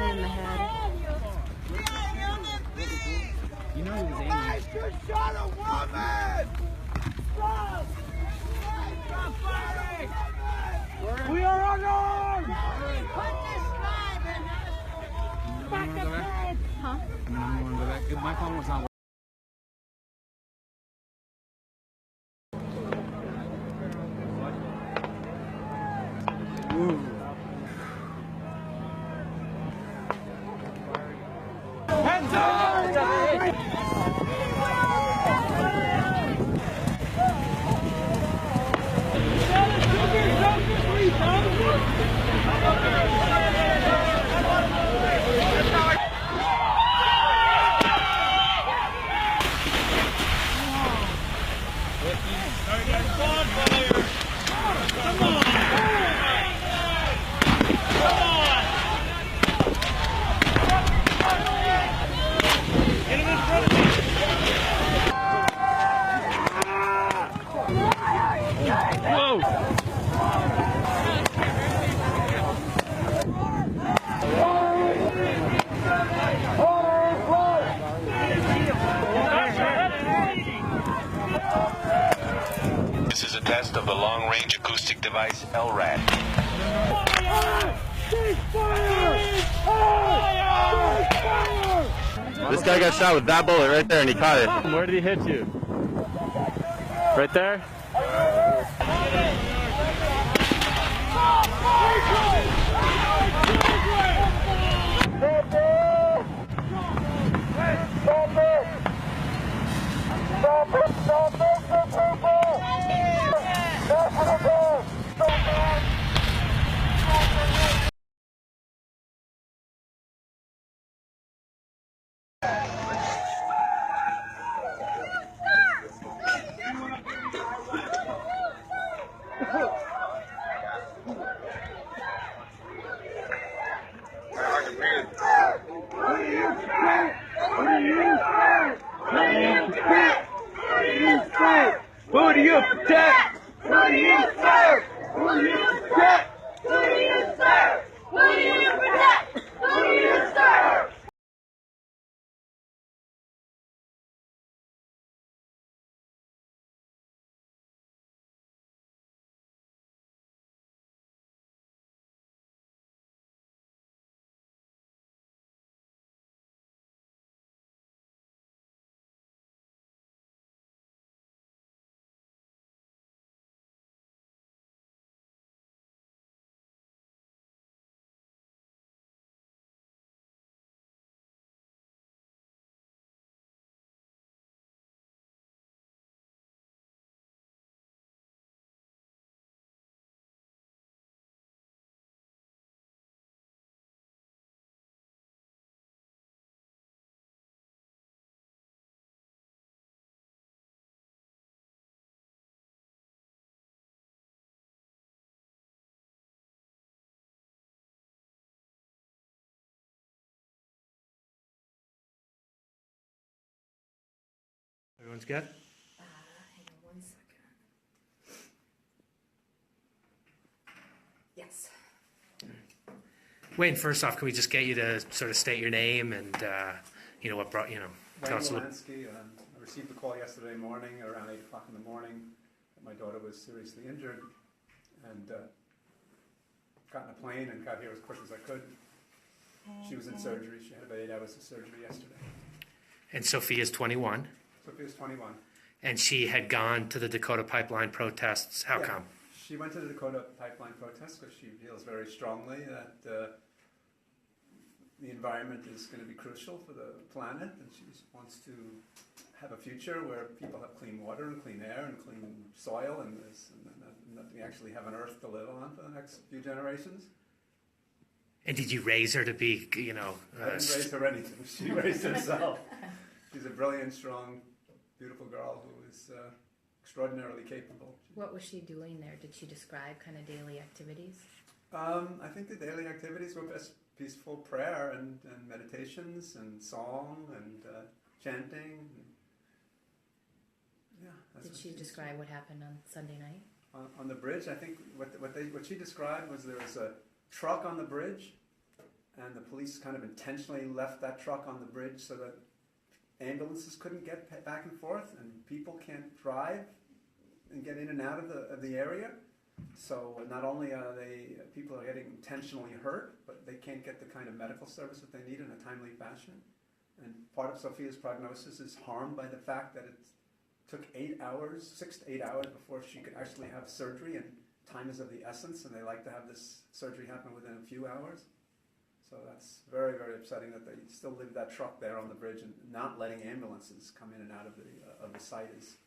in the head. You know he was angry. Guys just shot a woman! Stop! Stop firing! We are unarmed! Put this flag in! Back the flag! Huh? My phone was on. Hands up! This is a test of the long-range acoustic device LRAD. This guy got shot with that bullet right there and he caught it. Where did he hit you? Right there? Who do you protect? Who do you serve? Who do you protect? Who do you serve? Who do you protect? Who do you serve? Everyone's good? Hang on 1 second. Yes. Wayne, first off, can we just get you to sort of state your name and, what brought, tell us a little. I received a call yesterday morning around 8 o'clock in the morning that my daughter was seriously injured, and got in a plane and got here as quick as I could. She was in surgery. She had about 8 hours of surgery yesterday. And Sophia's 21. Sophia's 21. And she had gone to the Dakota pipeline protests. How come? She went to the Dakota pipeline protests because she feels very strongly that the environment is going to be crucial for the planet, and she wants to have a future where people have clean water and clean air and clean soil, and that we actually have an earth to live on for the next few generations. And did you raise her to be, I didn't raise her anything. She raised herself. She's a brilliant, strong, beautiful girl who is extraordinarily capable. What was she doing there? Did she describe kind of daily activities? I think the daily activities were best peaceful prayer and meditations and song and chanting. Did she describe what happened on Sunday night? On the bridge, I think what she described was there was a truck on the bridge, and the police kind of intentionally left that truck on the bridge so that ambulances couldn't get back and forth, and people can't drive and get in and out of the area. So not only are people are getting intentionally hurt, but they can't get the kind of medical service that they need in a timely fashion. And part of Sophia's prognosis is harmed by the fact that it took 6 to 8 hours before she could actually have surgery, and time is of the essence, and they like to have this surgery happen within a few hours. So that's very, very upsetting that they still leave that truck there on the bridge and not letting ambulances come in and out of the site is,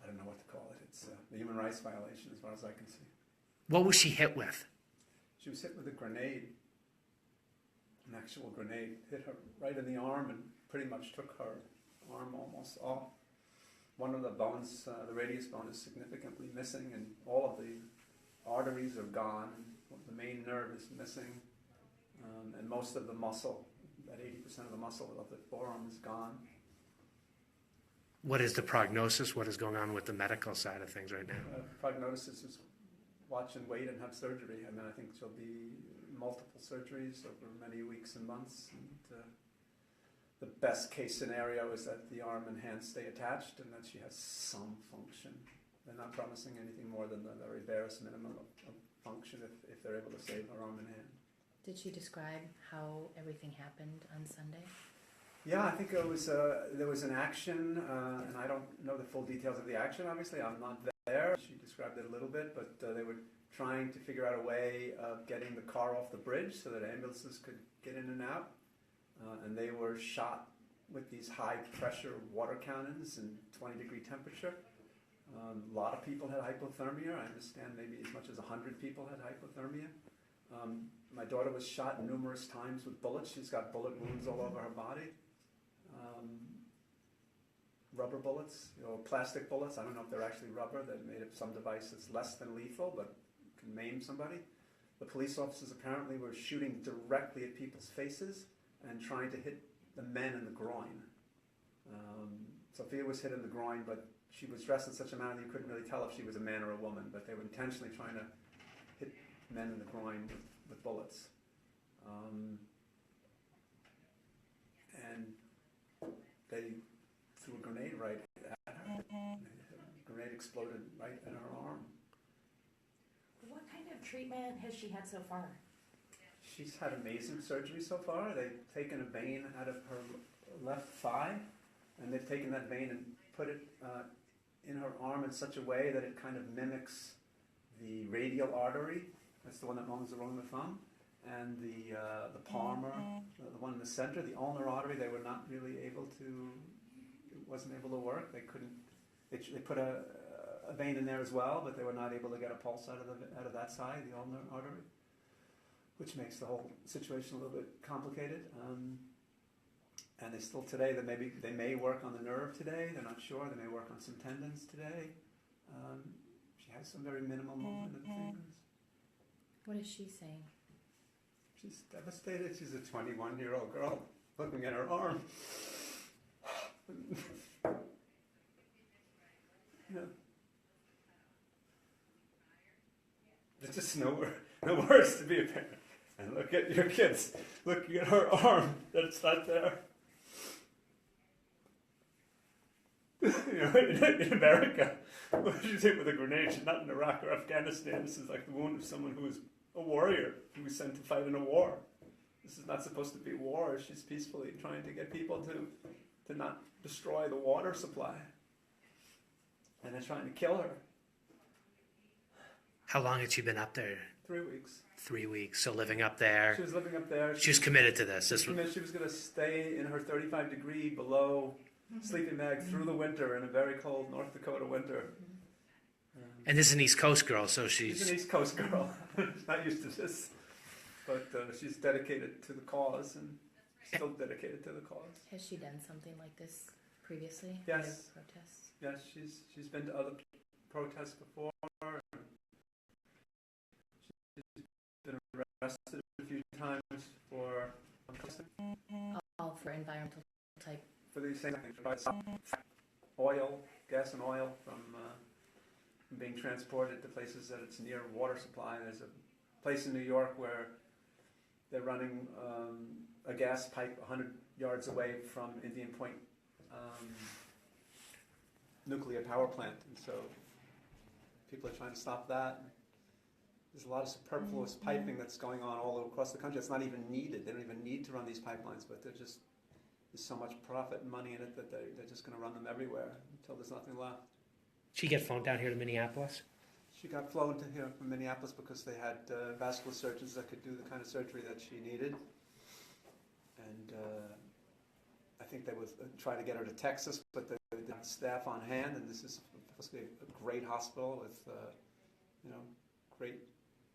I don't know what to call it. It's a human rights violation as far as I can see. What was she hit with? She was hit with a grenade, an actual grenade, hit her right in the arm and pretty much took her arm almost off. One of the bones, the radius bone, is significantly missing, and all of the arteries are gone. The main nerve is missing, and most of the muscle, about 80% of the muscle of the forearm is gone. What is the prognosis? What is going on with the medical side of things right now? Prognosis is watch and wait and have surgery. I mean, I think there'll be multiple surgeries over many weeks and months. And the best case scenario is that the arm and hand stay attached and that she has some function. They're not promising anything more than the very barest minimum of function if they're able to save her arm and hand. Did she describe how everything happened on Sunday? Yeah, I think there was an action, and I don't know the full details of the action, obviously. I'm not there. She described it a little bit, but they were trying to figure out a way of getting the car off the bridge so that ambulances could get in and out. And they were shot with these high-pressure water cannons in 20-degree temperature. A lot of people had hypothermia. I understand maybe as much as 100 people had hypothermia. My daughter was shot numerous times with bullets. She's got bullet wounds all over her body. Rubber bullets, plastic bullets. I don't know if they're actually rubber. They're made of some device that's less than lethal, but can maim somebody. The police officers apparently were shooting directly at people's faces and trying to hit the men in the groin. Sophia was hit in the groin, but she was dressed in such a manner that you couldn't really tell if she was a man or a woman, but they were intentionally trying to hit men in the groin with bullets. And they threw a grenade right at her. The grenade exploded right in her arm. What kind of treatment has she had so far? She's had amazing surgery so far. They've taken a vein out of her left thigh, and they've taken that vein and put it in her arm in such a way that it kind of mimics the radial artery. That's the one that runs along the thumb. And the palmar, the one in the center, the ulnar artery, they were not really able to, it wasn't able to work. They couldn't, they put a vein in there as well, but they were not able to get a pulse out of that side, the ulnar artery, which makes the whole situation a little bit complicated. And they still today, they may work on the nerve today, they're not sure, they may work on some tendons today. She has some very minimal movement of the fingers. What is she saying? She's devastated. She's a 21-year-old girl looking at her arm. Yeah. There's just no words to be a parent. And look at your kids looking at her arm that's not there. In America, she's hit with a grenade. She's not in Iraq or Afghanistan. This is like the wound of someone who is a warrior who was sent to fight in a war. This is not supposed to be war. She's peacefully trying to get people to not destroy the water supply. And they're trying to kill her. How long had she been up there? 3 weeks. 3 weeks. So living up there. She was living up there. She was committed to this. She was going to stay in her 35-degree below sleeping bag through the winter in a very cold North Dakota winter. And this is an East Coast girl, so she's an East Coast girl. She's not used to this. But she's dedicated to the cause and still dedicated to the cause. Has she done something like this previously? Yes. Other protests? Yes, she's been to other protests before. She's been arrested a few times for All for environmental type. for these same things. Oil, gas and oil from being transported to places that it's near water supply. There's a place in New York where they're running a gas pipe 100 yards away from Indian Point nuclear power plant, and so people are trying to stop that. There's a lot of superfluous piping that's going on all across the country. It's not even needed. They don't even need to run these pipelines, but there's so much profit and money in it that they're just going to run them everywhere until there's nothing left. She get flown down here to Minneapolis. She got flown to here from Minneapolis because they had vascular surgeons that could do the kind of surgery that she needed. And I think they would try to get her to Texas, but they didn't have staff on hand, and this is supposed to be a great hospital with, great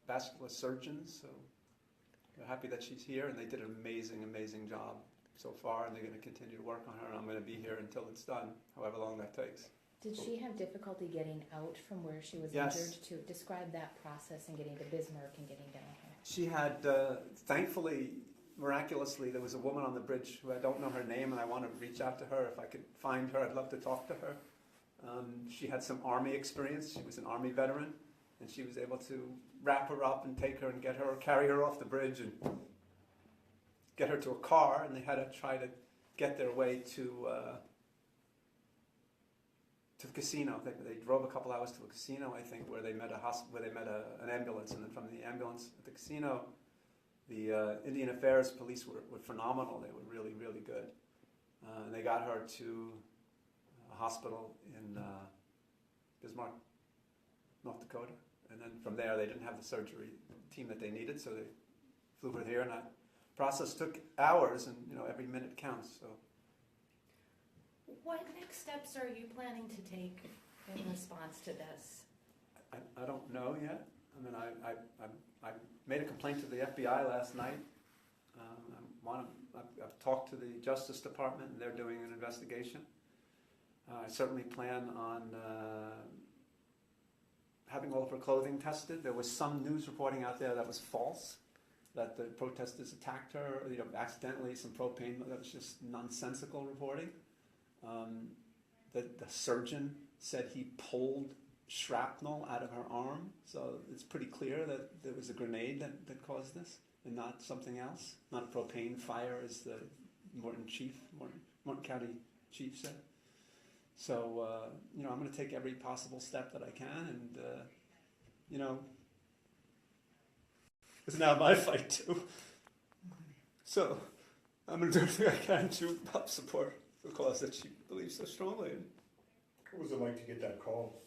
vascular surgeons. So we're happy that she's here, and they did an amazing, amazing job so far, and they're going to continue to work on her, and I'm going to be here until it's done, however long that takes. Did she have difficulty getting out from where she was Yes. injured? To describe that process and getting to Bismarck and getting down here. She had, thankfully, miraculously, there was a woman on the bridge who I don't know her name, and I want to reach out to her. If I could find her, I'd love to talk to her. She had some Army experience. She was an Army veteran, and she was able to wrap her up and take her and carry her off the bridge and get her to a car, and they had to try to get their way to the casino. They drove a couple hours to a casino, I think, where they met an ambulance, and then from the ambulance at the casino, the Indian Affairs police were phenomenal. They were really, really good. And they got her to a hospital in Bismarck, North Dakota, and then from there they didn't have the surgery team that they needed, so they flew her here, and that process took hours, and every minute counts. So. What next steps are you planning to take in response to this? I don't know yet. I mean, I made a complaint to the FBI last night. I've talked to the Justice Department, and they're doing an investigation. I certainly plan on having all of her clothing tested. There was some news reporting out there that was false, that the protesters attacked her, accidentally, some propane. That was just nonsensical reporting. The surgeon said he pulled shrapnel out of her arm, so it's pretty clear that there was a grenade that caused this, and not something else, not a propane fire, as the Morton County chief said. So, I'm going to take every possible step that I can, and, it's now my fight too. So, I'm going to do everything I can to help support the cause that she believes so strongly in. What was it like to get that call?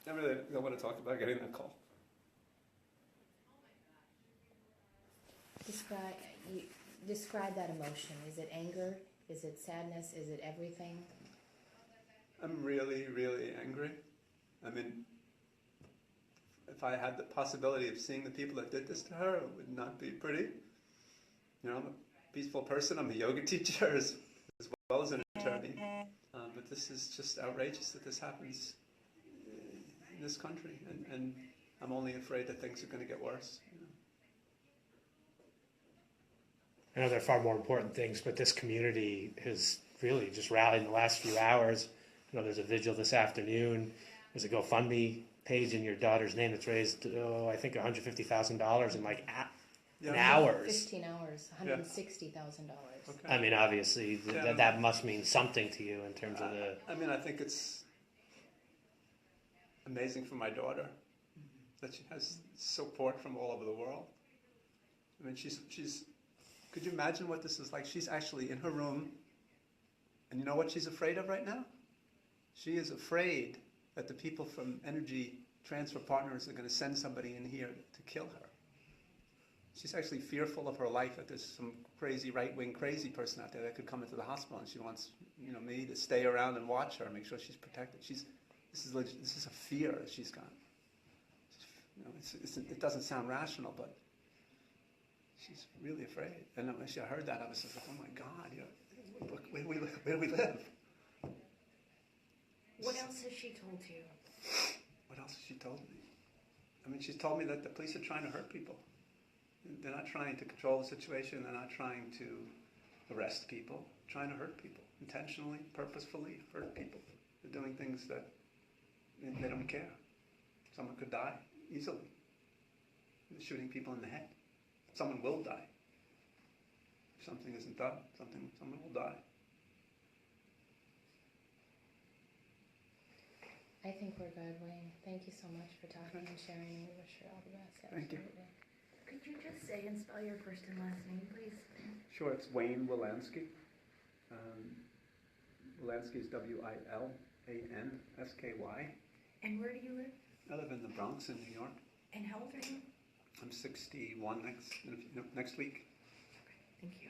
I really don't want to talk about getting that call. Describe that emotion. Is it anger? Is it sadness? Is it everything? I'm really, really angry. I mean, if I had the possibility of seeing the people that did this to her, it would not be pretty. I'm a peaceful person. I'm a yoga teacher as well as an attorney. But this is just outrageous that this happens in this country. And I'm only afraid that things are going to get worse. I know there are far more important things, but this community has really just rallied in the last few hours. There's a vigil this afternoon. There's a GoFundMe page in your daughter's name that's raised, I think $150,000 in in hours. 15 hours, $160,000. Okay. I mean, obviously, that must mean something to you in terms of the... I think it's amazing for my daughter that she has support from all over the world. I mean, she's could you imagine what this is like? She's actually in her room, and you know what she's afraid of right now? She is afraid that the people from Energy Transfer Partners are going to send somebody in here to kill her. She's actually fearful of her life, that there's some crazy right-wing crazy person out there that could come into the hospital, and she wants me to stay around and watch her, make sure she's protected. This is a fear that she's got. It doesn't sound rational, but she's really afraid. And when she heard that, I was just like, oh my God, where do we live? What else has she told you? What else has she told me? I mean, she's told me that the police are trying to hurt people. They're not trying to control the situation. They're not trying to arrest people. They're trying to hurt people. Intentionally, purposefully hurt people. They're doing things that they don't care. Someone could die easily. shooting people in the head. Someone will die. If something isn't done, someone will die. I think we're good, Wayne. Thank you so much for talking and sharing. We wish you all the best. Thank you. Absolutely. Could you just say and spell your first and last name, please? Sure, it's Wayne Wilansky. Wilansky is Wilansky. And where do you live? I live in the Bronx in New York. And how old are you? I'm 61 next week. Thank you.